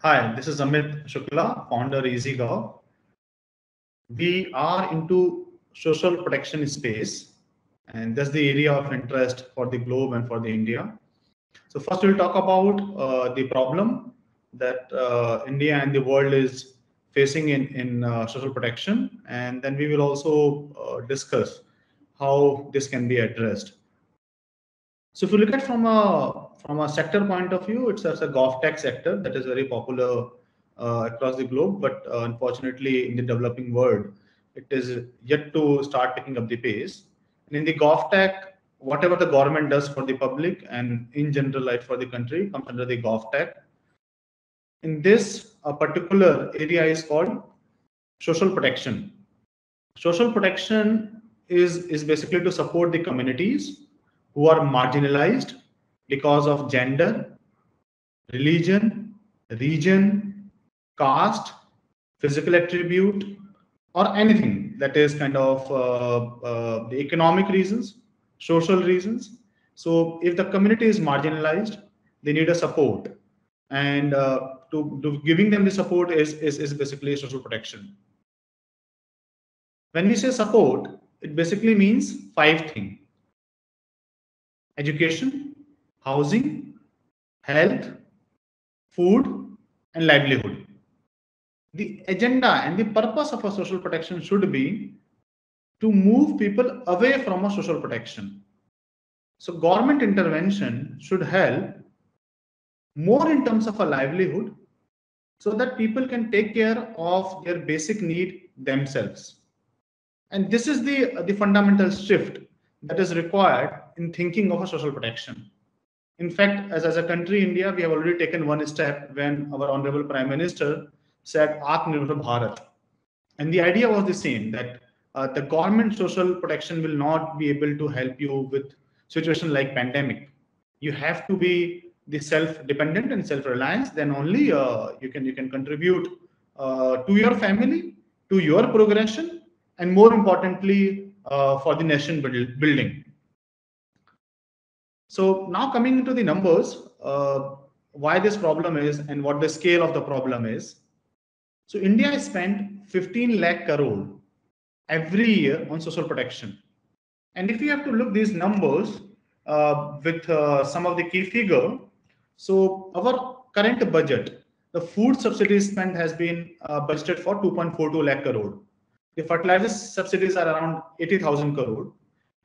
Hi, this is Amit Shukla, founder EasyGov. We are into social protection space, and that's the area of interest for the globe and for the India. So first, we'll talk about the problem that India and the world is facing in social protection, and then we will also discuss how this can be addressed. So if you look at from a sector point of view, it's a GovTech sector that is very popular across the globe, but unfortunately in the developing world, it is yet to start picking up the pace. And in the GovTech, whatever the government does for the public and in general, like for the country, comes under the GovTech. In this, a particular area is called social protection. Social protection is basically to support the communities who are marginalized because of gender, religion, region, caste, physical attribute, or anything that is kind of the economic reasons, social reasons. So if the community is marginalized, they need a support, and to giving them the support is basically social protection. When we say support, it basically means five things: education, housing, health, food, and livelihood. The agenda and the purpose of a social protection should be to move people away from a social protection. So government intervention should help more in terms of a livelihood so that people can take care of their basic need themselves. And this is the fundamental shift that is required in thinking of a social protection. In fact, as a country, India, we have already taken one step when our Honorable Prime Minister said Atmanirbhar Bharat. And the idea was the same, that the government social protection will not be able to help you with situation like pandemic. You have to be the self-dependent and self-reliance. Then only you can contribute to your family, to your progression, and more importantly for the nation building. So now coming into the numbers, why this problem is and what the scale of the problem is. So India has spent 15 lakh crore every year on social protection. And if you have to look these numbers with some of the key figure, so our current budget, the food subsidy spent has been budgeted for 2.42 lakh crore. The fertilizer subsidies are around 80,000 crore.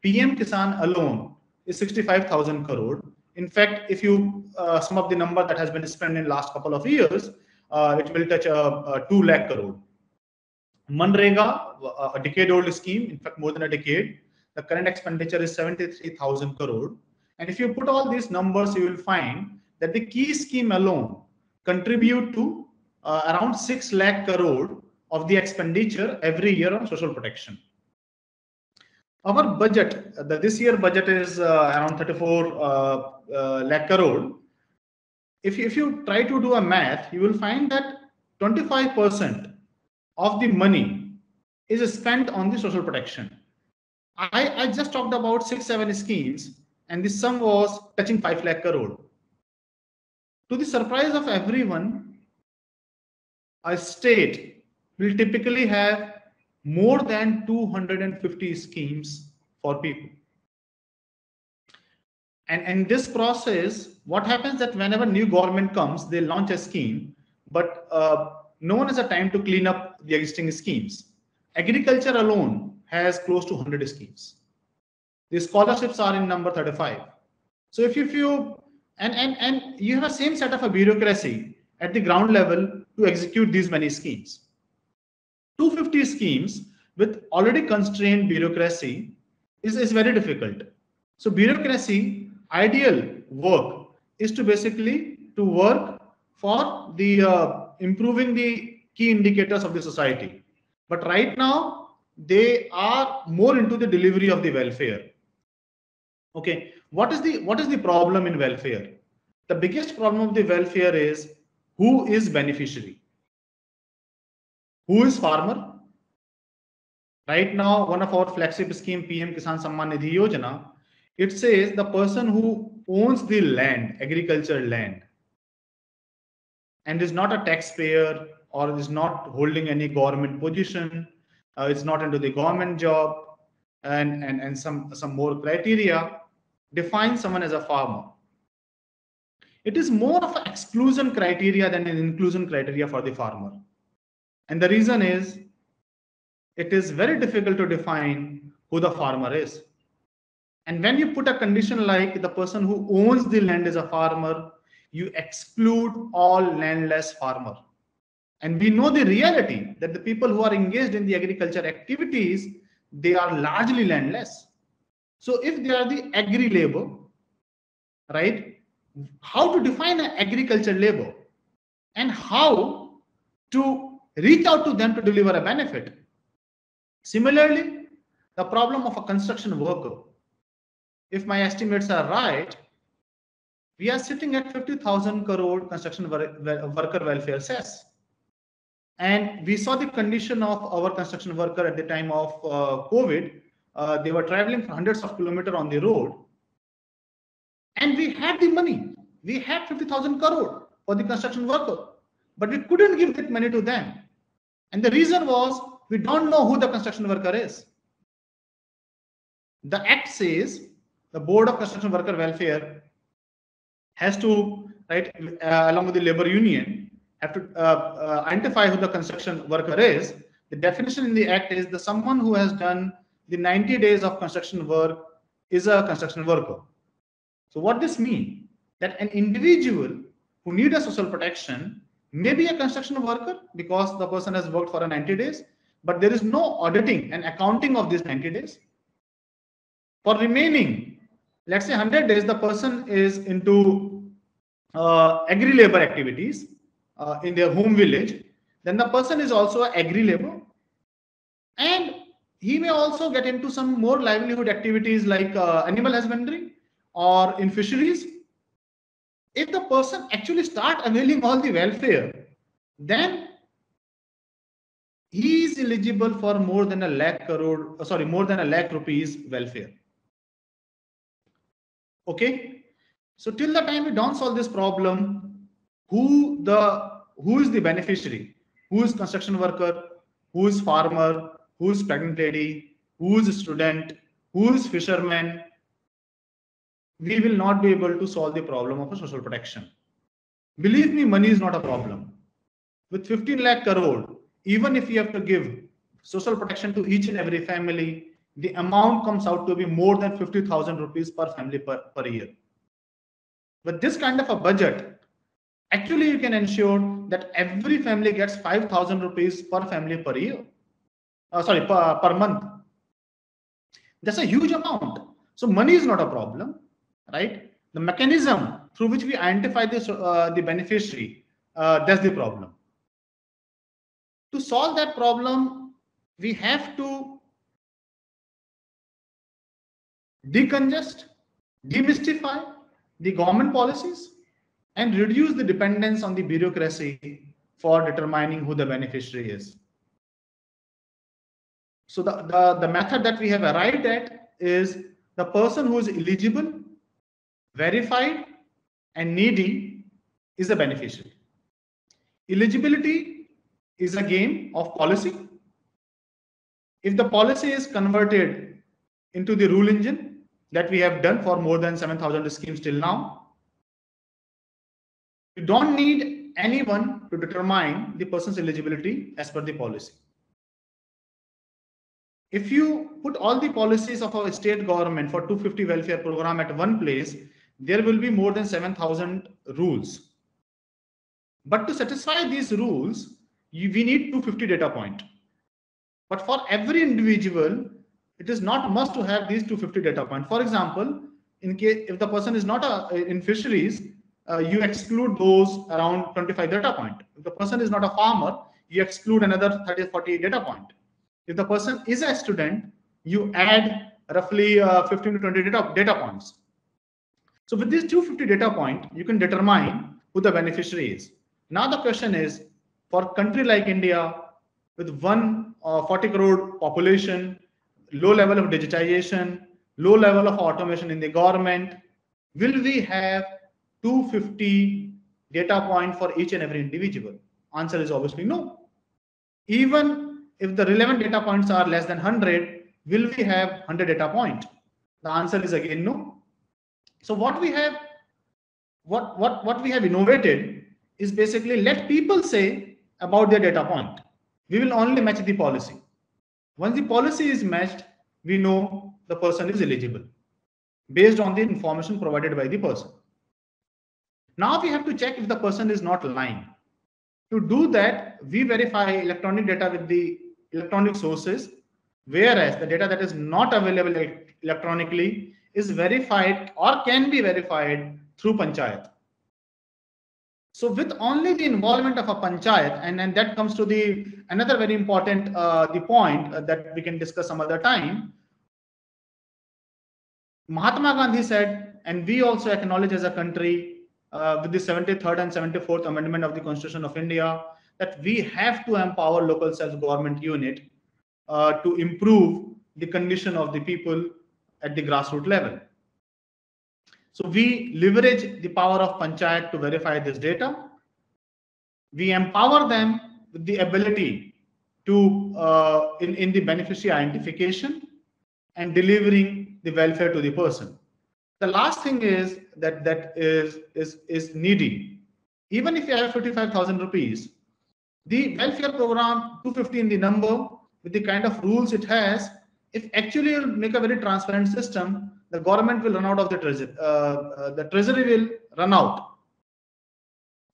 PM Kisan alone is 65,000 crore. In fact, if you sum up the number that has been spent in last couple of years, it will touch 2 lakh crore. Manrega, a decade-old scheme, in fact, more than a decade, the current expenditure is 73,000 crore. And if you put all these numbers, you will find that the key scheme alone contribute to around 6 lakh crore of the expenditure every year on social protection. Our budget, this year budget is around 34 lakh crore. If you try to do a math, you will find that 25% of the money is spent on the social protection. I just talked about 6-7 schemes, and the sum was touching 5 lakh crore. To the surprise of everyone, a state will typically have more than 250 schemes for people. And in this process, what happens that whenever new government comes, they launch a scheme, but no one has a time to clean up the existing schemes. Agriculture alone has close to 100 schemes. The scholarships are in number 35. So if you and you have a same set of a bureaucracy at the ground level to execute these many schemes. 250 schemes with already constrained bureaucracy is very difficult. So bureaucracy ideal work is to basically to work for the improving the key indicators of the society. But right now they are more into the delivery of the welfare. Okay, what is the problem in welfare? The biggest problem of the welfare is who is beneficiary, who is farmer. Right now, one of our flagship scheme, PM Kisan Samman Nidhi Yojana, it says the person who owns the land, agriculture land, and is not a taxpayer or is not holding any government position, is not into the government job, and some more criteria define someone as a farmer. It is more of an exclusion criteria than an inclusion criteria for the farmer. And the reason is, it is very difficult to define who the farmer is. And when you put a condition like the person who owns the land is a farmer, you exclude all landless farmer. And we know the reality that the people who are engaged in the agriculture activities, they are largely landless. So if they are the agri labor, right, how to define an agriculture labor and how to reach out to them to deliver a benefit. Similarly, the problem of a construction worker. If my estimates are right, we are sitting at 50,000 crore construction worker welfare cess. And we saw the condition of our construction worker at the time of COVID. They were traveling for hundreds of kilometers on the road. And we had the money. We had 50,000 crore for the construction worker. But we couldn't give that money to them. And the reason was, we don't know who the construction worker is. The Act says the Board of Construction Worker Welfare has to, right, along with the labor union, have to identify who the construction worker is. The definition in the Act is someone who has done the 90 days of construction work is a construction worker. So what this means? That an individual who needs a social protection may be a construction worker because the person has worked for 90 days, but there is no auditing and accounting of these 90 days. For remaining, let's say 100 days, the person is into agri labor activities in their home village, then the person is also agri labor, and he may also get into some more livelihood activities like animal husbandry or in fisheries. If the person actually start availing all the welfare, then he is eligible for more than more than a lakh rupees welfare. Okay, so till the time we don't solve this problem, who is the beneficiary, who is construction worker, who is farmer, who is pregnant lady, who is student, who is fisherman, we will not be able to solve the problem of a social protection. Believe me, money is not a problem. With 15 lakh crore, even if you have to give social protection to each and every family, the amount comes out to be more than 50,000 rupees per family per year. With this kind of a budget, actually you can ensure that every family gets 5,000 rupees per family per year. Per month. That's a huge amount. So money is not a problem, right? The mechanism through which we identify this, the beneficiary, that's the problem. To solve that problem, we have to decongest, demystify the government policies and reduce the dependence on the bureaucracy for determining who the beneficiary is. So the method that we have arrived at is the person who is eligible, verified, and needy is a beneficiary. Eligibility is a game of policy. If the policy is converted into the rule engine that we have done for more than 7,000 schemes till now, you don't need anyone to determine the person's eligibility as per the policy. If you put all the policies of our state government for 250 welfare program at one place, there will be more than 7,000 rules. But to satisfy these rules, we need 250 data points. But for every individual, it is not must to have these 250 data points. For example, in case if the person is not in fisheries, you exclude those around 25 data points. If the person is not a farmer, you exclude another 30 40 data points. If the person is a student, you add roughly 15 to 20 data points. So with these 250 data points, you can determine who the beneficiary is. Now the question is, for a country like India, with 40 crore population, low level of digitization, low level of automation in the government, will we have 250 data point for each and every individual? Answer is obviously no. Even if the relevant data points are less than 100, will we have 100 data point? The answer is again no. So what we have innovated is basically let people say about their data point. We will only match the policy. Once the policy is matched, we know the person is eligible based on the information provided by the person. Now we have to check if the person is not lying. To do that, we verify electronic data with the electronic sources, whereas the data that is not available electronically is verified or can be verified through panchayat. So with only the involvement of a panchayat, and that comes to the another very important the point that we can discuss some other time. Mahatma Gandhi said, and we also acknowledge as a country with the 73rd and 74th Amendment of the Constitution of India, that we have to empower local self-government unit to improve the condition of the people at the grassroots level. So we leverage the power of panchayat to verify this data. We empower them with the ability to in the beneficiary identification and delivering the welfare to the person. The last thing is that is needy. Even if you have 55,000 rupees, the welfare program 250 in the number with the kind of rules it has, if actually you make a very transparent system, the government will run out of the treasury. The treasury will run out.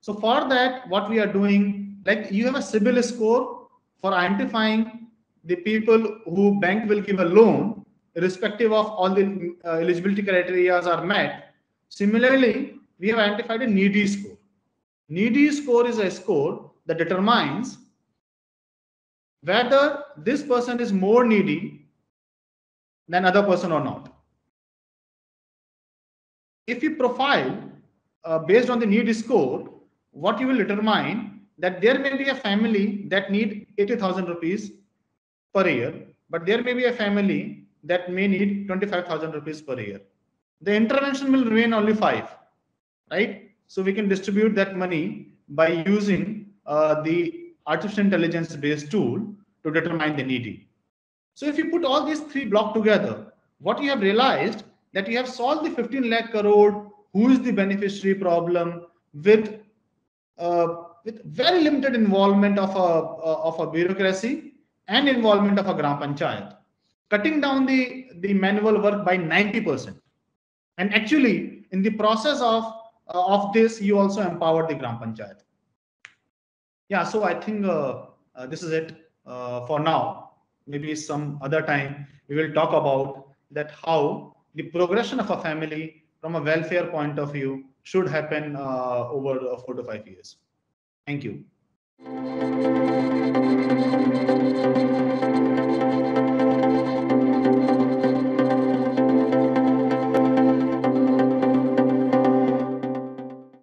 So for that, what we are doing, like you have a CIBIL score for identifying the people who bank will give a loan, irrespective of all the eligibility criteria are met. Similarly, we have identified a needy score. Needy score is a score that determines whether this person is more needy than other person or not. If you profile based on the needy score, what you will determine that there may be a family that need 80,000 rupees per year, but there may be a family that may need 25,000 rupees per year. The intervention will remain only 5, right? So we can distribute that money by using the artificial intelligence based tool to determine the needy. So if you put all these 3 blocks together, what you have realized that you have solved the 15 lakh crore who is the beneficiary problem with very limited involvement of a bureaucracy and involvement of a gram panchayat, cutting down the manual work by 90%. And actually, in the process of this, you also empower the gram panchayat. Yeah, so I think this is it for now. Maybe some other time we will talk about that how the progression of a family from a welfare point of view should happen over 4 to 5 years. Thank you.